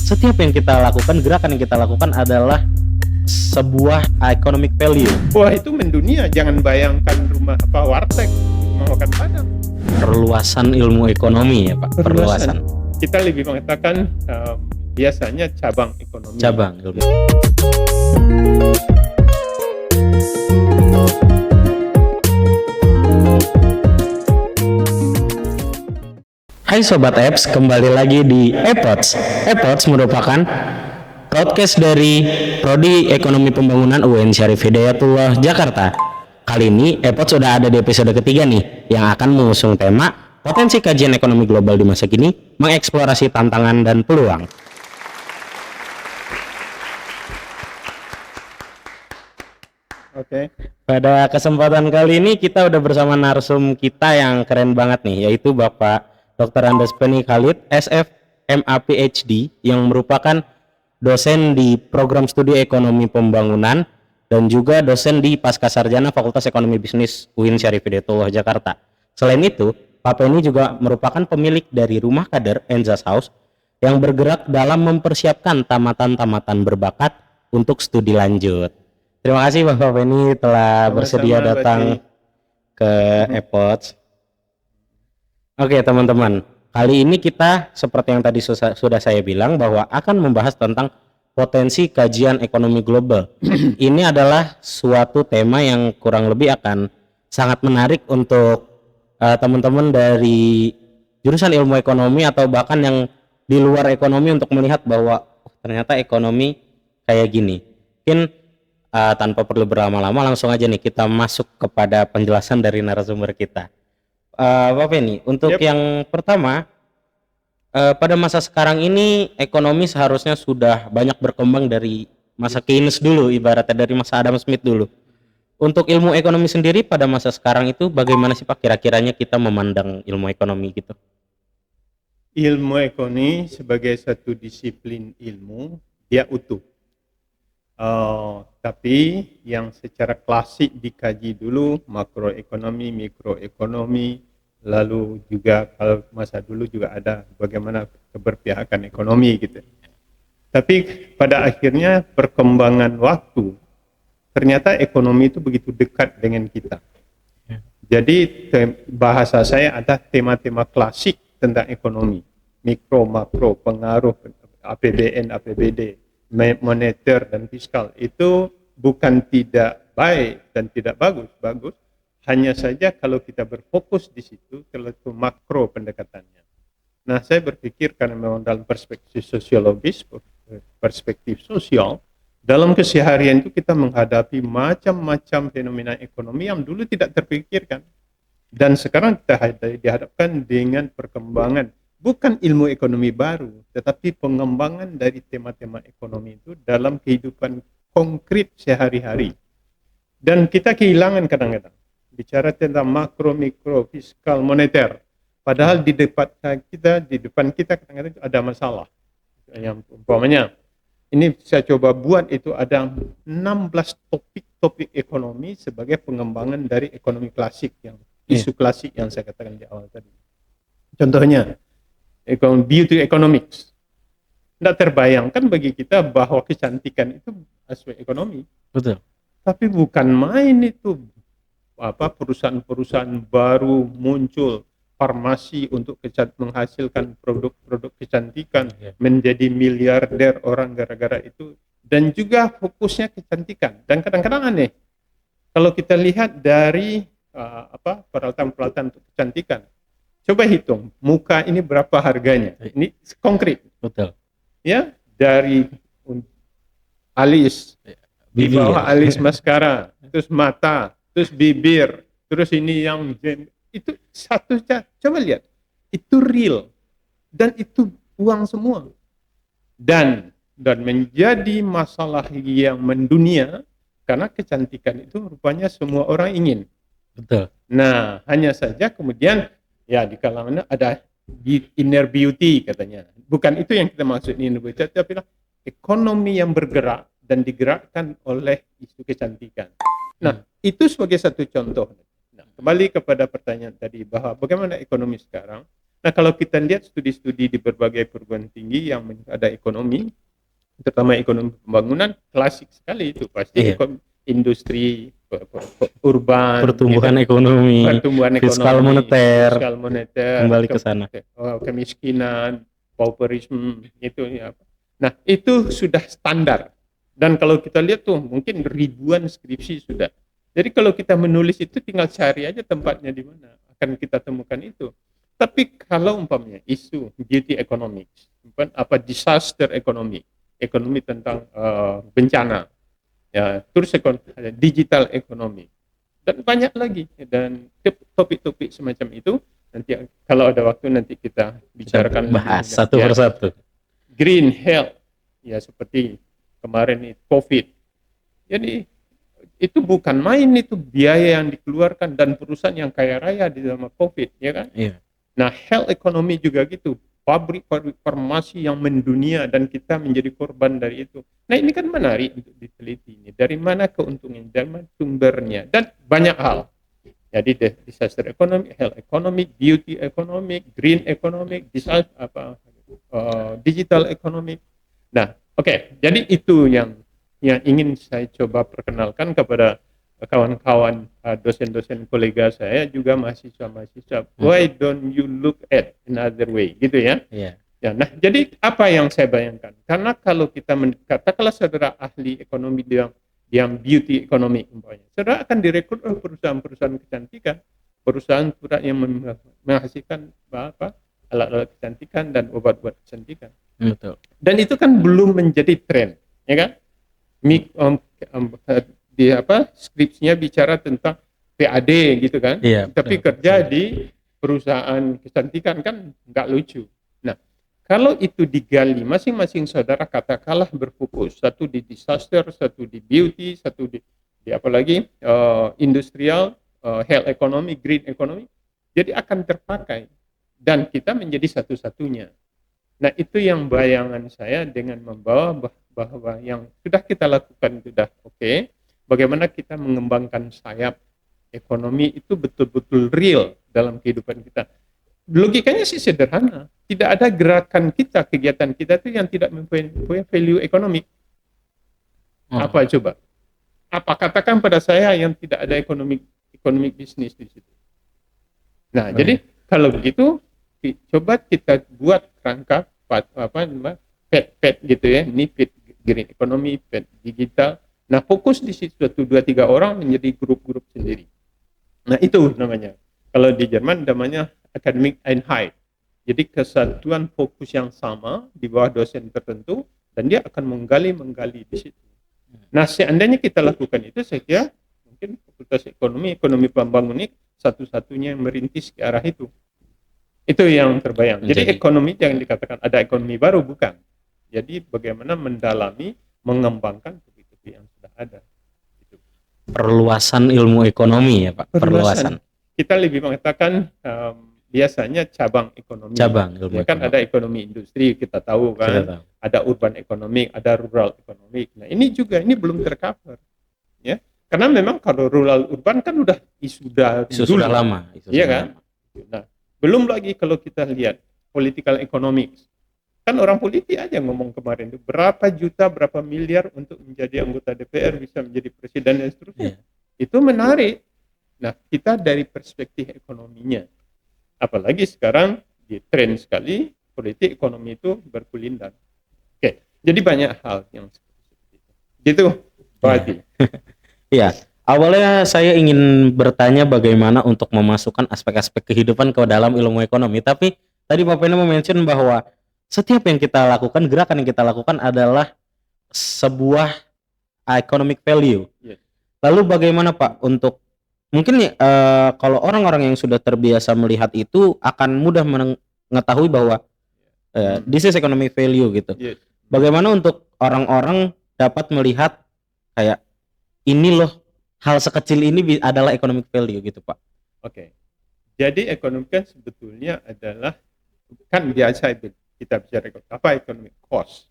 setiap yang kita lakukan, gerakan yang kita lakukan adalah sebuah economic value. Wah, itu mendunia. Jangan bayangkan rumah warteg, rumah makan padang. Perluasan ilmu ekonomi ya Pak. Perluasan. Kita lebih mengatakan biasanya cabang ekonomi. Cabang ilmu. Hai Sobat Apps, kembali lagi di Epods. Epods merupakan podcast dari Prodi Ekonomi Pembangunan UIN Syarif Hidayatullah Jakarta. Kali ini Epods sudah ada di episode ketiga nih, yang akan mengusung tema potensi kajian ekonomi global di masa kini, mengeksplorasi tantangan dan peluang. Oke. Pada kesempatan kali ini kita udah bersama narsum kita yang keren banget nih, yaitu Bapak Dr. Andes Penny Khalid, SF, MA PhD, yang merupakan dosen di program studi ekonomi pembangunan dan juga dosen di Pascasarjana Fakultas Ekonomi Bisnis UIN Syarif Hidayatullah Jakarta. Selain itu, Pak Penny juga merupakan pemilik dari Rumah Kader Enzas House yang bergerak dalam mempersiapkan tamatan-tamatan berbakat untuk studi lanjut. Terima kasih Bapak Penny telah bersedia datang ke Epods. Oke teman-teman, kali ini kita seperti yang tadi sudah saya bilang bahwa akan membahas tentang potensi kajian ekonomi global. Ini adalah suatu tema yang kurang lebih akan sangat menarik untuk teman-teman dari jurusan ilmu ekonomi atau bahkan yang di luar ekonomi untuk melihat bahwa ternyata ekonomi kayak gini. Mungkin tanpa perlu berlama-lama langsung aja nih kita masuk kepada penjelasan dari narasumber kita. Pak Penny, untuk yang pertama, pada masa sekarang ini ekonomi seharusnya sudah banyak berkembang dari masa Keynes dulu, ibaratnya dari masa Adam Smith dulu. Untuk ilmu ekonomi sendiri pada masa sekarang itu bagaimana sih Pak kira-kiranya kita memandang ilmu ekonomi gitu? Ilmu ekonomi sebagai satu disiplin ilmu, dia utuh. Tapi yang secara klasik dikaji dulu makroekonomi, mikroekonomi, lalu juga kalau masa dulu juga ada bagaimana keberpihakan ekonomi gitu. Tapi pada akhirnya perkembangan waktu ternyata ekonomi itu begitu dekat dengan kita. Jadi bahasa saya ada tema-tema klasik tentang ekonomi, mikro, makro, pengaruh APBN, APBD, moneter dan fiskal. Itu bukan tidak baik dan tidak bagus. Hanya saja kalau kita berfokus di situ terlalu makro pendekatannya. Nah, saya berpikir karena memang dalam perspektif sosiologis, perspektif sosial, dalam keseharian itu kita menghadapi macam-macam fenomena ekonomi yang dulu tidak terpikirkan. Dan sekarang kita dihadapkan dengan perkembangan bukan ilmu ekonomi baru, tetapi pengembangan dari tema-tema ekonomi itu dalam kehidupan konkret sehari-hari. Dan kita kehilangan kadang-kadang bicara tentang makro, mikro, fiskal, moneter. Padahal di depan kita kadang-kadang ada masalah. Yang umpamanya, ini saya coba buat itu ada 16 topik ekonomi sebagai pengembangan dari ekonomi klasik, yang isu klasik yang saya katakan di awal tadi. Contohnya, beauty economics. Tidak terbayangkan bagi kita bahwa kecantikan itu aspek ekonomi. Betul. Tapi bukan main itu. Perusahaan-perusahaan baru muncul, farmasi untuk menghasilkan produk-produk kecantikan, menjadi miliarder orang gara-gara itu, dan juga fokusnya kecantikan. Dan kadang-kadang aneh kalau kita lihat dari peralatan-peralatan untuk kecantikan. Coba hitung muka ini berapa harganya. Ini konkret. Betul. Ya, dari alis, di bawah alis maskara, terus mata, terus bibir, terus ini yang itu satu, coba lihat, itu real dan itu uang semua, dan menjadi masalah yang mendunia karena kecantikan itu rupanya semua orang ingin. Betul. Nah, hanya saja kemudian ya di kalangan ada inner beauty katanya, bukan itu yang kita maksud inner beauty, tapi ekonomi yang bergerak dan digerakkan oleh isu kecantikan. Nah, itu sebagai satu contoh. Nah, kembali kepada pertanyaan tadi bahwa bagaimana ekonomi sekarang, Nah, kalau kita lihat studi-studi di berbagai perguruan tinggi yang ada ekonomi, terutama ekonomi pembangunan, klasik sekali itu pasti Iya. industri urban, Pertumbuhan gitu. ekonomi, Pertumbuhan fiskal ekonomi, moneter, fiskal moneter, kembali ke sana. kemiskinan, pauperisme itu ya. Nah, itu sudah standar. Dan kalau kita lihat tuh mungkin ribuan skripsi sudah. Jadi kalau kita menulis itu tinggal cari aja tempatnya di mana akan kita temukan itu. Tapi kalau umpamanya isu beauty economics, apa disaster ekonomi, ekonomi tentang bencana, ya terus digital ekonomi dan banyak lagi, dan topik-topik semacam itu nanti kalau ada waktu nanti kita bicarakan bahas lebih satu ya. persatu. Green health ya seperti kemarin itu COVID. Jadi itu bukan main, itu biaya yang dikeluarkan dan perusahaan yang kaya raya di dalam COVID, ya kan? Iya. Nah, health economy juga gitu, pabrik farmasi yang mendunia dan kita menjadi korban dari itu. Nah, ini kan menarik untuk diteliti ini. Dari mana keuntungan, dari mana sumbernya, dan banyak hal. Jadi disaster economic, health economic, beauty economic, green economic, digital economic. Nah, oke. Jadi itu yang ingin saya coba perkenalkan kepada kawan-kawan, dosen-dosen kolega saya juga mahasiswa-mahasiswa. Why don't you look at another way, gitu ya? Iya. Ya, nah, jadi apa yang saya bayangkan? Karena kalau kita katakanlah saudara ahli ekonomi yang beauty ekonomi umpamanya, saudara akan direkrut oleh perusahaan-perusahaan kecantikan, perusahaan yang menghasilkan apa alat-alat kecantikan dan obat-obat kecantikan. Betul. Dan itu kan belum menjadi tren, ya kan? Di skripsinya bicara tentang PAD gitu kan, Iya, tapi betul. kerja di perusahaan kecantikan kan nggak lucu. Nah, kalau itu digali, masing-masing saudara katakanlah berfokus, satu di disaster, satu di beauty, satu di apalagi industrial, health economy, green economy, jadi akan terpakai dan kita menjadi satu-satunya. Nah, itu yang bayangan saya dengan membawa bahwa yang sudah kita lakukan sudah oke. Bagaimana kita mengembangkan sayap ekonomi itu betul-betul real dalam kehidupan kita. Logikanya sih sederhana. Tidak ada gerakan kita, kegiatan kita itu yang tidak mempunyai value ekonomi. Apa coba? Apa katakan pada saya yang tidak ada ekonomi bisnis di situ? Nah, jadi kalau begitu coba kita buat rangka pet gitu ya, ini pet green economy, pet digital. Nah, fokus di situ 1, 2, 3 orang menjadi grup-grup sendiri. Nah, itu namanya. Kalau di Jerman namanya academic Einheit. Jadi kesatuan fokus yang sama di bawah dosen tertentu dan dia akan menggali di situ. Nah, seandainya kita lakukan itu, saya kira mungkin Fakultas Ekonomi Pembangunan ini satu-satunya yang merintis ke arah itu. Itu yang terbayang. Jadi ekonomi jangan dikatakan ada ekonomi baru, bukan. Jadi bagaimana mendalami, mengembangkan topik-topik yang sudah ada. Gitu. Perluasan ilmu ekonomi ya Pak. Perluasan. Kita lebih mengatakan biasanya cabang ekonomi. Cabang ilmu ya kan ekonomi. Ada ekonomi industri, kita tahu kan. Ada urban ekonomi, ada rural ekonomi. Nah, ini juga belum tercover. Ya. Karena memang kalau rural urban kan udah sudah lama. Iya kan? Nah, belum lagi kalau kita lihat political economics. Kan orang politik aja ngomong kemarin itu berapa juta, berapa miliar untuk menjadi anggota DPR, bisa menjadi presiden dan seterusnya. Itu menarik. Nah, kita dari perspektif ekonominya. Apalagi sekarang di tren sekali politik ekonomi itu berkulindang. Oke, jadi banyak hal yang seperti itu. Gitu, Pak Adi. Iya. Awalnya saya ingin bertanya bagaimana untuk memasukkan aspek-aspek kehidupan ke dalam ilmu ekonomi. Tapi tadi Pak Pena mention bahwa setiap yang kita lakukan, gerakan yang kita lakukan adalah sebuah economic value. Yes. Lalu bagaimana Pak untuk mungkin kalau orang-orang yang sudah terbiasa melihat itu akan mudah mengetahui bahwa this is economic value gitu. Yes. Bagaimana untuk orang-orang dapat melihat kayak ini loh, hal sekecil ini adalah economic value gitu Pak. Oke. Jadi ekonomi kan sebetulnya adalah kan biasa kita bicara apa economic cost.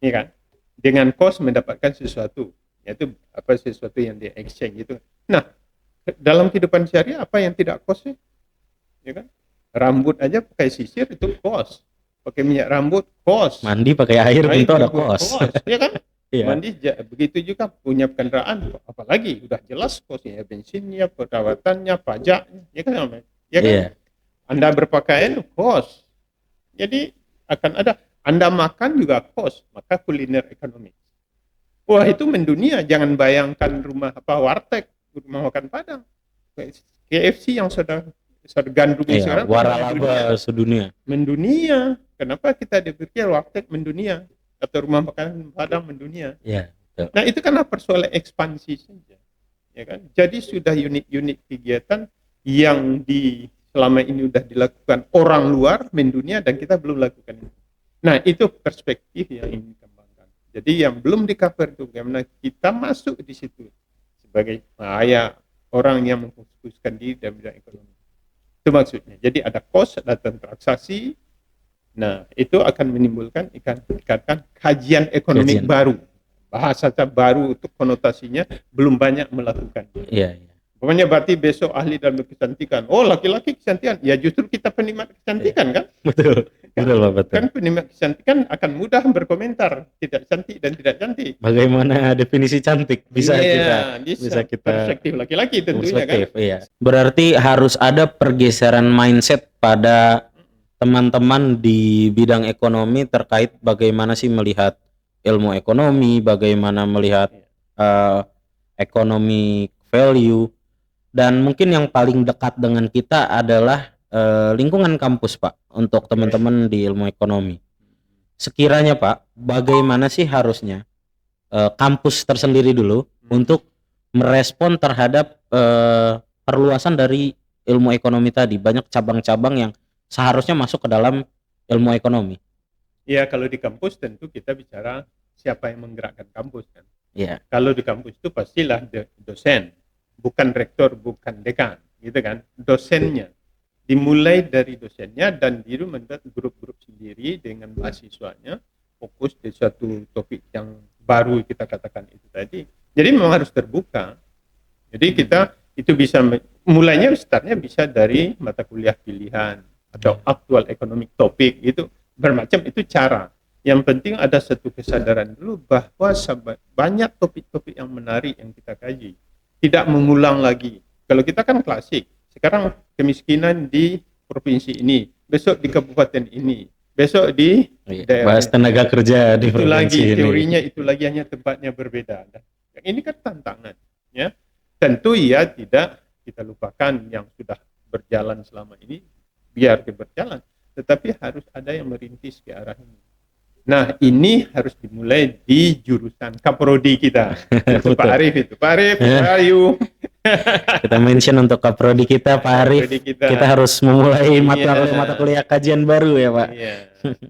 Ini kan dengan cost mendapatkan sesuatu, yaitu sesuatu yang di exchange gitu. Nah, dalam kehidupan sehari apa yang tidak cost sih? Ya kan? Rambut aja pakai sisir itu kos. Pakai minyak rambut kos. Mandi pakai air Nah, tentu itu ada kos. ya kan? Iya. Mandi begitu juga punya kendaraan, apalagi udah jelas kosnya, bensinnya, perawatannya, pajaknya, ya kan? Ya kan? Iya. Anda berpakaian kos. Jadi akan ada Anda makan juga kos, maka kuliner ekonomi. Wah, itu mendunia. Jangan bayangkan rumah warteg, rumah makan Padang. KFC yang sudah gandrungi Iya, sekarang waralaba sedunia. mendunia. Kenapa kita dipikir warteg mendunia atau rumah makan Padang mendunia? Iya, betul. Nah, itu karena persoalan ekspansi saja. Ya kan? Jadi sudah unit-unit kegiatan yang selama ini sudah dilakukan orang luar mendunia dan kita belum lakukan itu. Nah, itu perspektif yang ingin dikembangkan. Jadi yang belum di-cover itu bagaimana kita masuk di situ sebagai orang yang memfokuskan diri dalam bidang ekonomi. Itu maksudnya. Jadi ada cost, ada transaksi. Nah, itu akan menimbulkan ikatan kajian ekonomi baru. Bahasa baru untuk konotasinya belum banyak melakukan. Iya. Pokoknya berarti besok ahli dalam kecantikan. Oh, laki-laki kecantikan. Ya justru kita penikmat kecantikan kan? Betul. Betul, Pak, betul. Kan penikmat kecantikan akan mudah berkomentar tidak cantik dan tidak cantik. Bagaimana definisi cantik? Bisa kita perspektif laki-laki tentunya kan. Iya. Berarti harus ada pergeseran mindset pada teman-teman di bidang ekonomi terkait bagaimana sih melihat ilmu ekonomi, bagaimana melihat economic value, dan mungkin yang paling dekat dengan kita adalah lingkungan kampus, Pak, untuk teman-teman di ilmu ekonomi. Sekiranya, Pak, bagaimana sih harusnya kampus tersendiri dulu untuk merespon terhadap perluasan dari ilmu ekonomi tadi? Banyak cabang-cabang yang seharusnya masuk ke dalam ilmu ekonomi. Ya, kalau di kampus tentu kita bicara siapa yang menggerakkan kampus kan. Iya. Kalau di kampus itu pastilah dosen, bukan rektor, bukan dekan, gitu kan. Dosennya. Dimulai dari dosennya dan diri membuat grup-grup sendiri dengan mahasiswanya, fokus di suatu topik yang baru kita katakan itu tadi. Jadi memang harus terbuka. Jadi kita itu bisa mulainya startnya bisa dari mata kuliah pilihan atau aktual economic topik, itu bermacam, itu cara. Yang penting ada satu kesadaran dulu bahwa banyak topik-topik yang menarik yang kita kaji, tidak mengulang lagi. Kalau kita kan klasik, sekarang kemiskinan di provinsi ini, besok di kabupaten ini, besok di daerah, bahas tenaga kerja di provinsi ini. Teorinya itu lagi, hanya tempatnya berbeda. Yang ini kan tantangan, ya. Tentu ya tidak kita lupakan yang sudah berjalan selama ini, biar berjalan, tetapi harus ada yang merintis ke arah ini. Nah, ini harus dimulai di jurusan kaprodi kita. Itu Pak Arif itu. Pak Arif, ayo. Kita mention untuk kaprodi kita, Pak Arif. Kita harus memulai mata kuliah kajian baru ya, Pak. Iya.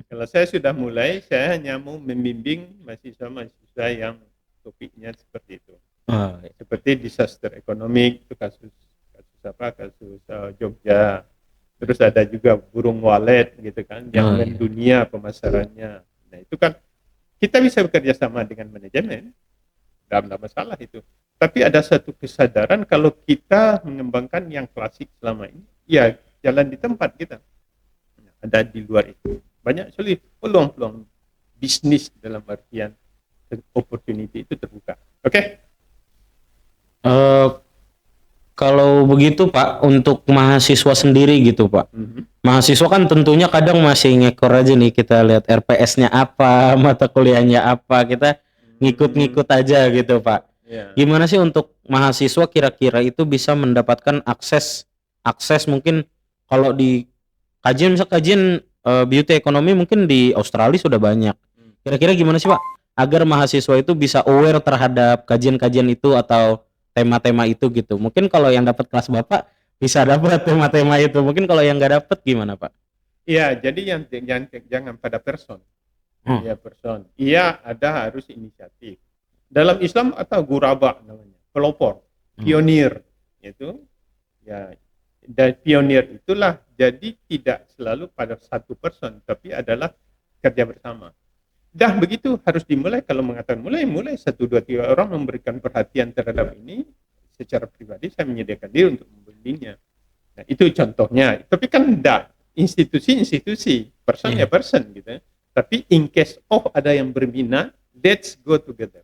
Kalau saya sudah mulai, saya hanya mau membimbing mahasiswa-mahasiswa yang topiknya seperti itu. Seperti disaster ekonomi, itu kasus Jogja. Terus ada juga burung walet gitu kan, yang mendunia pemasarannya. Nah, itu kan kita bisa bekerja sama dengan manajemen, tidak masalah itu. Tapi ada satu kesadaran kalau kita mengembangkan yang klasik selama ini, ya jalan di tempat kita. Ada di luar itu. Banyak sekali peluang-peluang bisnis dalam artian opportunity itu terbuka. Oke? Kalau begitu Pak, untuk mahasiswa sendiri gitu Pak, mahasiswa kan tentunya kadang masih ngekor aja nih, kita lihat RPS-nya apa, mata kuliahnya apa, kita ngikut-ngikut aja gitu Pak. Gimana sih untuk mahasiswa kira-kira itu bisa mendapatkan akses mungkin kalau di kajian, misal kajian beauty ekonomi mungkin di Australia sudah banyak. Kira-kira gimana sih Pak agar mahasiswa itu bisa aware terhadap kajian-kajian itu atau tema-tema itu gitu. Mungkin kalau yang dapat kelas Bapak bisa dapat tema-tema itu. Mungkin kalau yang nggak dapat gimana Pak? Iya, jadi jangan pada person. Ya person. Iya, ada harus inisiatif. Dalam Islam atau guraba namanya, pelopor, pionir. Itu ya, dan pionir itulah jadi tidak selalu pada satu person, tapi adalah kerja bersama. Dah begitu harus dimulai. Kalau mengatakan mulai 1, 2, 3 orang memberikan perhatian terhadap ini, secara pribadi saya menyediakan diri untuk membimbingnya. Nah, itu contohnya. Tapi kan enggak, institusi-institusi, person ya person gitu. Tapi in case ada yang berminat, let's go together.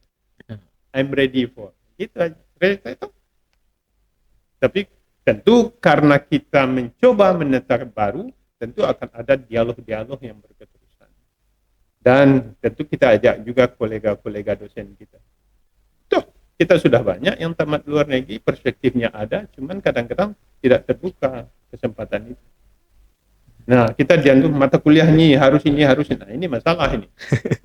I'm ready for. Gitu aja. Itu. Tapi tentu karena kita mencoba menetap baru, tentu akan ada dialog-dialog yang berketerusan. Dan tentu kita ajak juga kolega-kolega dosen kita. Tuh, kita sudah banyak yang tamat luar negeri, perspektifnya ada, cuman kadang-kadang tidak terbuka kesempatan itu. Nah, kita dianggap mata kuliah ini harus. Nah, ini masalah ini.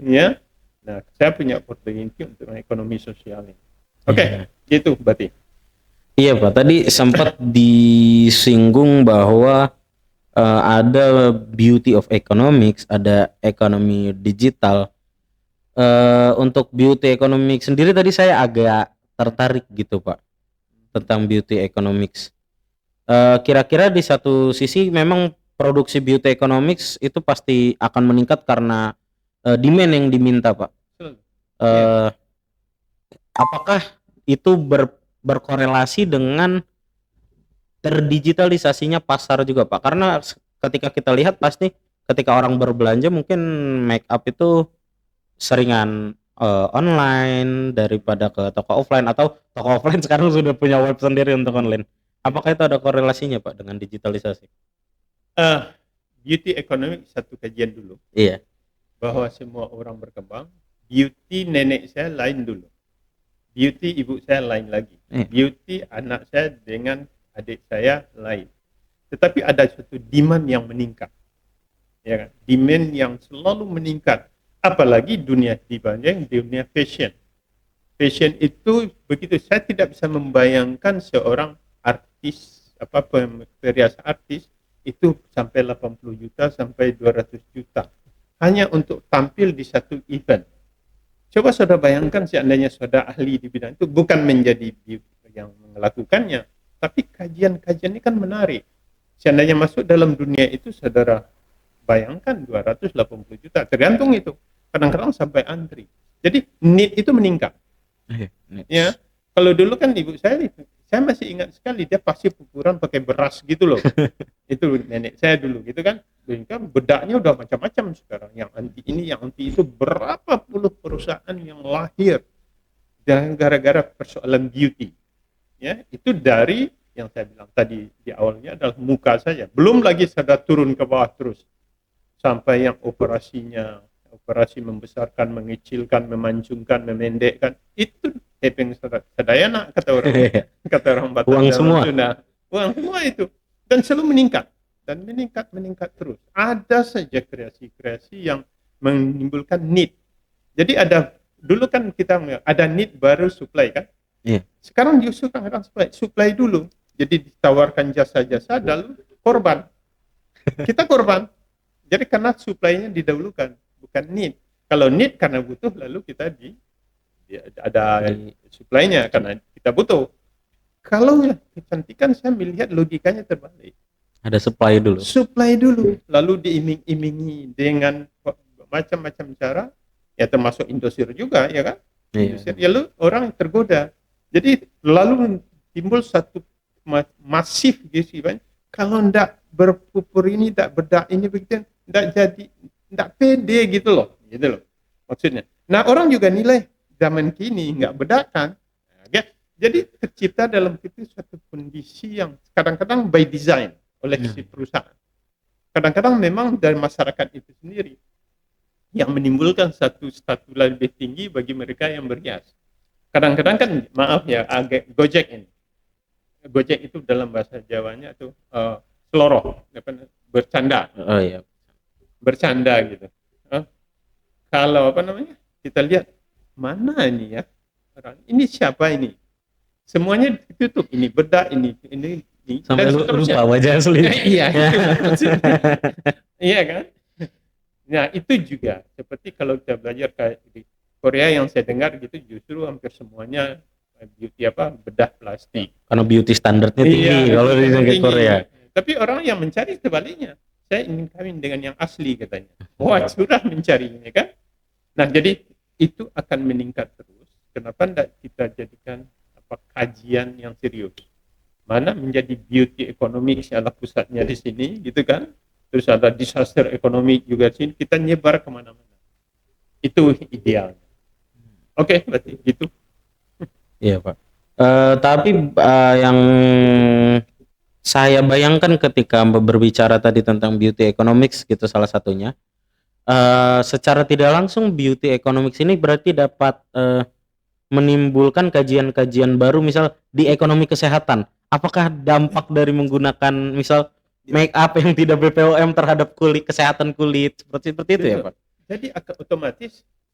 Ya. Nah, saya punya opportunity untuk ekonomi sosial ini. Oke, itu berarti. Iya Pak, tadi sempat disinggung bahwa ada beauty of economics, ada ekonomi digital. Untuk beauty economics sendiri tadi saya agak tertarik gitu Pak, tentang beauty economics. Kira-kira di satu sisi memang produksi beauty economics itu pasti akan meningkat karena demand yang diminta Pak. Eh, Apakah itu berkorelasi dengan terdigitalisasinya pasar juga Pak? Karena ketika kita lihat pasti ketika orang berbelanja mungkin make up itu seringan online daripada ke toko offline, atau toko offline sekarang sudah punya web sendiri untuk online. Apakah itu ada korelasinya Pak dengan digitalisasi? Beauty economic satu kajian dulu. Iya. Bahwa semua orang berkembang. Beauty nenek saya lain dulu. Beauty ibu saya lain lagi. Beauty anak saya dengan adik saya lain. Tetapi ada suatu demand yang meningkat. Ya kan? Demand yang selalu meningkat. Apalagi dunia dibanding dunia fashion. Fashion itu begitu, saya tidak bisa membayangkan seorang artis, perias artis itu sampai 80 juta sampai 200 juta hanya untuk tampil di satu event. Coba saudara bayangkan seandainya saudara ahli di bidang itu, bukan menjadi yang melakukannya, tapi kajian-kajian ini kan menarik. Seandainya masuk dalam dunia itu, saudara bayangkan 280 juta, tergantung itu. Kadang-kadang sampai antri. Jadi need itu meningkat. Ya, kalau dulu kan ibu saya masih ingat sekali, dia pasti pupuran pakai beras gitu loh. Itu nenek saya dulu gitu kan. Bedaknya udah macam-macam sekarang. Yang anti ini, yang anti itu, berapa puluh perusahaan yang lahir dan gara-gara persoalan beauty. Ya, itu dari yang saya bilang tadi di awalnya adalah muka saja. Belum lagi sudah turun ke bawah terus sampai yang operasi membesarkan, mengecilkan, memancungkan, memendekkan, itu hepeng sadayana kata orang Batak. Uang semua. Uang semua itu, dan selalu meningkat dan meningkat terus. Ada saja kreasi-kreasi yang menimbulkan need. Jadi dulu kan kita ada need baru supply kan. Sekarang justru kadang supply dulu. Jadi ditawarkan jasa-jasa lalu korban. Kita korban. Jadi karena supply-nya didahulukan, bukan need. Kalau need karena butuh, lalu kita ada supply-nya karena kita butuh. Kalau kecantikan, saya melihat logikanya terbalik. Ada supply dulu. Supply dulu, lalu diiming-imingi dengan macam-macam cara, ya termasuk Indosiar juga, ya kan? Indosiar, ya lalu orang tergoda. Jadi lalu timbul satu masif gitu, kalau ndak berpupur ini, ndak bedak ini begitu, ndak jadi, ndak pede gitu loh maksudnya. Nah, orang juga nilai zaman kini nggak bedakan. Nah, jadi tercipta dalam itu suatu kondisi yang kadang-kadang by design oleh si perusahaan. Kadang-kadang memang dari masyarakat itu sendiri yang menimbulkan satu status lebih tinggi bagi mereka yang berhias. Kadang-kadang kan, maaf ya, agak Gojek ini. Gojek itu dalam bahasa Jawanya tuh seloroh, bercanda. Oh iya. Bercanda gitu. Kalau kita lihat mana ini ya orang ini, siapa ini, semuanya ditutup, ini bedak, ini sampai lupa wajah asli. Iya, iya kan. Nah, itu juga seperti kalau kita belajar kayak di Korea yang saya dengar gitu, justru hampir semuanya beauty bedah plastik. Karena beauty standarnya tinggi kalau di negara Korea. Tapi orang yang mencari sebaliknya, saya ingin kawin dengan yang asli katanya. Wah, sudah mencarinya kan. Nah, jadi itu akan meningkat terus. Kenapa tidak kita jadikan kajian yang serius? mana menjadi beauty economics adalah pusatnya di sini, gitu kan? Terus ada disaster ekonomi juga di sini, kita nyebar kemana-mana. Itu ideal. Oke, berarti gitu. Iya, Pak. Tapi yang saya bayangkan ketika berbicara tadi tentang beauty economics gitu salah satunya, secara tidak langsung beauty economics ini berarti dapat menimbulkan kajian-kajian baru misal di ekonomi kesehatan. Apakah dampak dari menggunakan misal make up yang tidak BPOM terhadap kulit, kesehatan kulit seperti itu ya, Betul. Pak? Jadi akan otomatis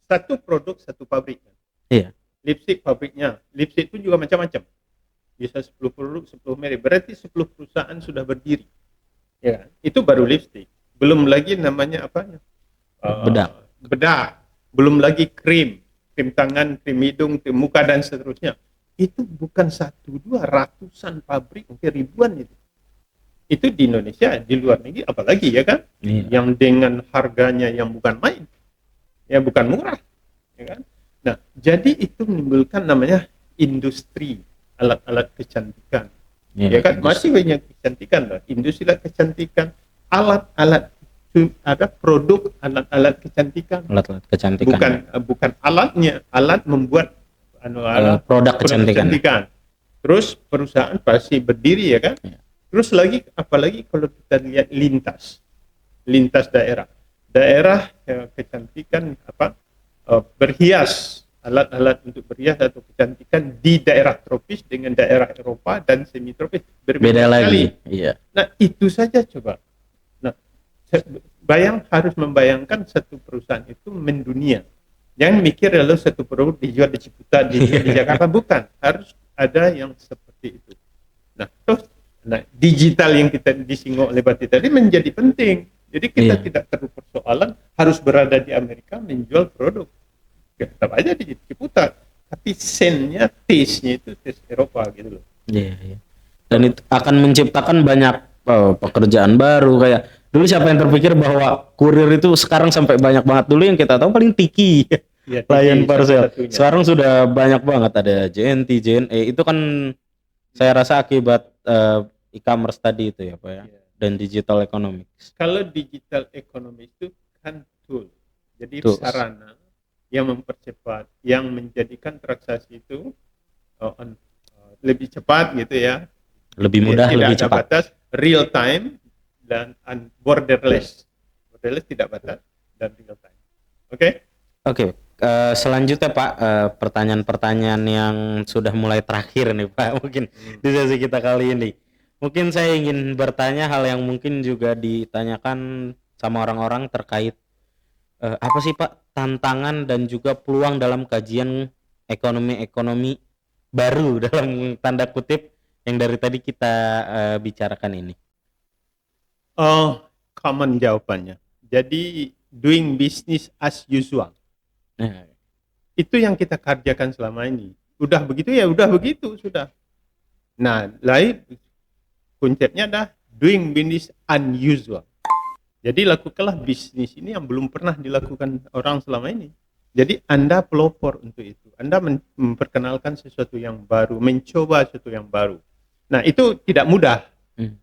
satu produk satu pabrik. Iya. Lipstick pabriknya, lipstick pun juga macam-macam. Bisa 10 produk, 10 merek. Berarti 10 perusahaan sudah berdiri. Ya kan? Itu baru lipstick. Belum lagi namanya apa? Bedak. Bedak. Belum lagi krim tangan, krim hidung, krim muka dan seterusnya. Itu bukan satu dua, ratusan pabrik, mungkin ribuan itu. Itu di Indonesia, di luar negeri apalagi ya kan? Iya. Yang dengan harganya yang bukan main, ya bukan murah, ya kan? Nah, jadi itu menimbulkan namanya industri alat-alat kecantikan, ya kan? Masih banyak kecantikan lah, industri alat kecantikan, alat-alat, ada produk alat-alat kecantikan, Alat-alat kecantikan. bukan alatnya, alat membuat produk kecantikan. Terus perusahaan pasti berdiri ya kan? Ya. Terus lagi apalagi kalau kita lihat lintas daerah kecantikan berhias, alat-alat untuk berhias atau kecantikan di daerah tropis dengan daerah Eropa dan semi tropis berbeda lagi. sekali. Iya. Nah itu saja coba. Nah harus membayangkan satu perusahaan itu mendunia. Jangan mikir lalu satu produk dijual di Ciputat, dijual di Jakarta, bukan. Harus ada yang seperti itu. Nah, digital yang kita disinggung oleh Bati tadi menjadi penting. Jadi kita tidak perlu persoalan harus berada di Amerika menjual produk. Ya, tetap aja di Ciputat. Tapi sennya, taste-nya itu taste Eropa gitu loh. Iya. Dan itu akan menciptakan banyak pekerjaan baru. Kayak dulu siapa yang terpikir bahwa kurir itu sekarang sampai banyak banget. Dulu yang kita tahu paling Tiki. Ya, Lion Parcel. Sekarang sudah banyak banget, ada JNT, JNE. Itu kan saya rasa akibat e-commerce tadi itu ya Pak ya. Dan digital economics. Kalau digital economics itu kan tool. Jadi sarana yang mempercepat, yang menjadikan transaksi itu lebih cepat gitu ya. Lebih mudah, tidak lebih ada cepat. batas, real time dan borderless. Borderless tidak batas dan real time. Oke? Selanjutnya Pak, pertanyaan-pertanyaan yang sudah mulai terakhir nih Pak, mungkin di sesi kita kali ini. Mungkin saya ingin bertanya hal yang mungkin juga ditanyakan sama orang-orang terkait apa sih Pak tantangan dan juga peluang dalam kajian ekonomi baru dalam tanda kutip yang dari tadi kita bicarakan ini. Common jawabannya. Jadi doing business as usual. Nah, itu yang kita kerjakan selama ini. Udah begitu ya, udah begitu sudah. Nah, lain konsepnya adalah doing business unusual. Jadi lakukanlah bisnis ini yang belum pernah dilakukan orang selama ini. Jadi Anda pelopor untuk itu. Anda memperkenalkan sesuatu yang baru, mencoba sesuatu yang baru. Nah, itu tidak mudah.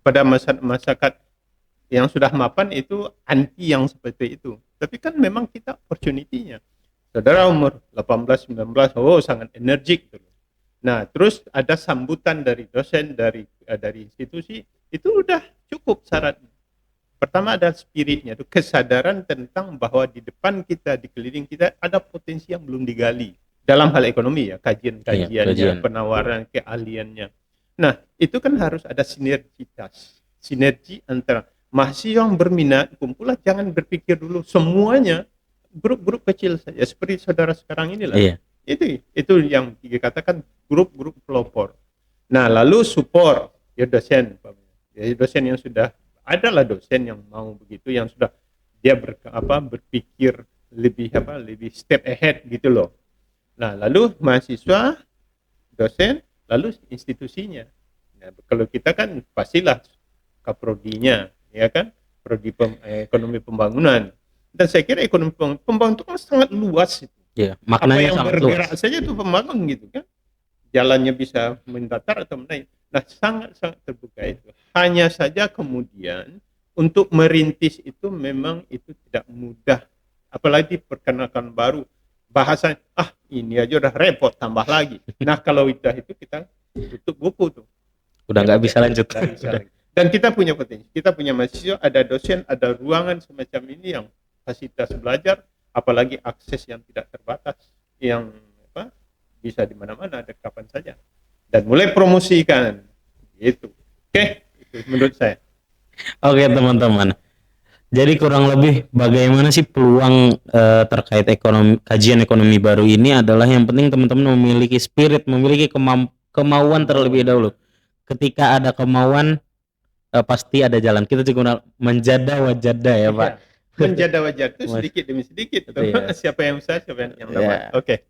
Pada masyarakat yang sudah mapan itu anti yang seperti itu. Tapi kan memang kita opportunity-nya. Saudara umur 18, 19, sangat energik. Nah, terus ada sambutan dari dosen, dari institusi, itu udah cukup syaratnya. Pertama ada spiritnya, itu kesadaran tentang bahwa di depan kita, di keliling kita, ada potensi yang belum digali. Dalam hal ekonomi ya, kajian-kajiannya, penawaran, keahliannya. Nah, itu kan harus ada sinergitas. Sinergi antara mahasiswa yang berminat, kumpulah, jangan berpikir dulu semuanya, grup-grup kecil saja, seperti saudara sekarang inilah. Iya. Itu yang dikatakan grup-grup pelopor. Nah, lalu support ya dosen yang sudah adalah dosen yang mau begitu, yang sudah dia berpikir lebih step ahead gitu loh. Nah, lalu mahasiswa, dosen, lalu institusinya. Nah, kalau kita kan pastilah kaprodinya, ya kan, prodi ekonomi pembangunan. Dan saya kira ekonomi pembangunan itu kan sangat luas itu. Ya, maknanya apa yang sangat bergerak luas saja itu pembangun gitu kan. Jalannya bisa mendatar atau menaik. Nah, sangat-sangat terbuka itu. Hanya saja kemudian untuk merintis itu memang itu tidak mudah. Apalagi perkenalkan baru. Bahasa, ini aja udah repot, tambah lagi. Nah, kalau itu kita tutup buku tuh. Udah nggak bisa lanjut. Nggak bisa lagi. Dan kita punya potensi. Kita punya mahasiswa, ada dosen, ada ruangan semacam ini yang fasilitas belajar, apalagi akses yang tidak terbatas, yang bisa di mana-mana, ada kapan saja. Dan mulai promosikan. Gitu. Oke, itu menurut saya. Oke teman-teman. Jadi kurang lebih bagaimana sih peluang terkait kajian ekonomi baru ini adalah yang penting teman-teman memiliki spirit, memiliki kemauan terlebih dahulu. Ketika ada kemauan pasti ada jalan. Kita juga menjada wajada ya Pak. Menjada wajada itu sedikit demi sedikit. Siapa yang usaha, siapa yang dapat.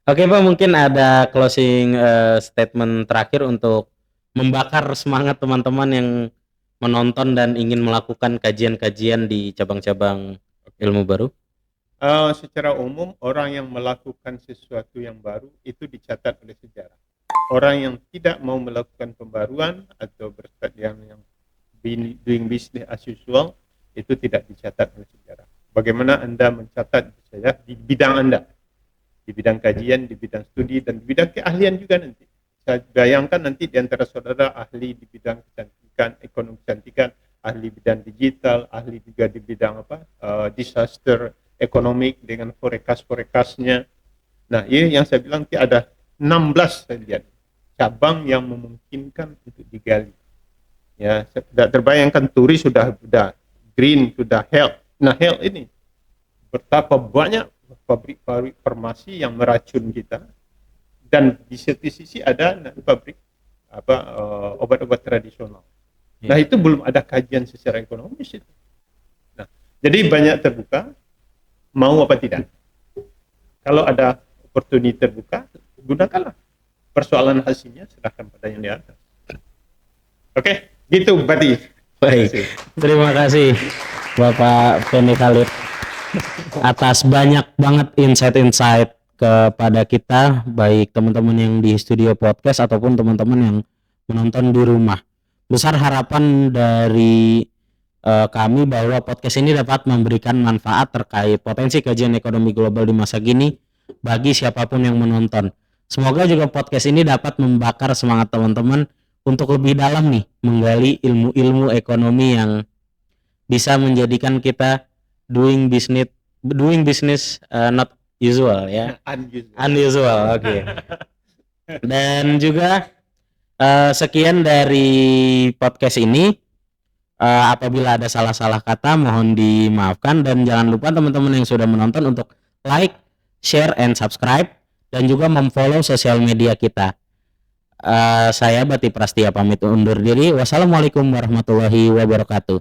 Oke Pak, mungkin ada closing statement terakhir untuk membakar semangat teman-teman yang menonton dan ingin melakukan kajian-kajian di cabang-cabang ilmu baru? Secara umum orang yang melakukan sesuatu yang baru itu dicatat oleh sejarah. Orang yang tidak mau melakukan pembaruan atau yang doing business as usual itu tidak dicatat oleh sejarah. Bagaimana Anda mencatat saya di bidang Anda, di bidang kajian, di bidang studi, dan di bidang keahlian juga nanti. Saya bayangkan nanti di antara saudara ahli di bidang kecantikan, ekonomi kecantikan, ahli bidang digital, ahli juga di bidang disaster ekonomi dengan forecast-forecastnya. Nah, ini yang saya bilang ada 16 saya lihat cabang yang memungkinkan untuk digali. Ya, saya tidak terbayangkan turis sudah green, sudah health. Nah, health ini betapa banyak pabrik-pabrik farmasi yang meracun kita. Dan di sisi ada pabrik obat-obat tradisional. Nah, itu belum ada kajian secara ekonomis itu. Nah, jadi banyak terbuka, mau apa tidak. Kalau ada opportunity terbuka, gunakanlah. Persoalan hasilnya serahkan pada yang di atas. Oke, gitu berarti. Baik, terima kasih Bapak Feni Khalid atas banyak banget insight-insight kepada kita, baik teman-teman yang di studio podcast ataupun teman-teman yang menonton di rumah. Besar harapan dari kami bahwa podcast ini dapat memberikan manfaat terkait potensi kajian ekonomi global di masa kini bagi siapapun yang menonton. Semoga juga podcast ini dapat membakar semangat teman-teman untuk lebih dalam nih menggali ilmu-ilmu ekonomi yang bisa menjadikan kita doing business not usual ya. Unusual. Oke. Dan juga sekian dari podcast ini. Apabila ada salah-salah kata mohon dimaafkan, dan jangan lupa teman-teman yang sudah menonton untuk like, share, and subscribe, dan juga memfollow sosial media kita. Saya Bati Prastia pamit undur diri. Wassalamualaikum warahmatullahi wabarakatuh.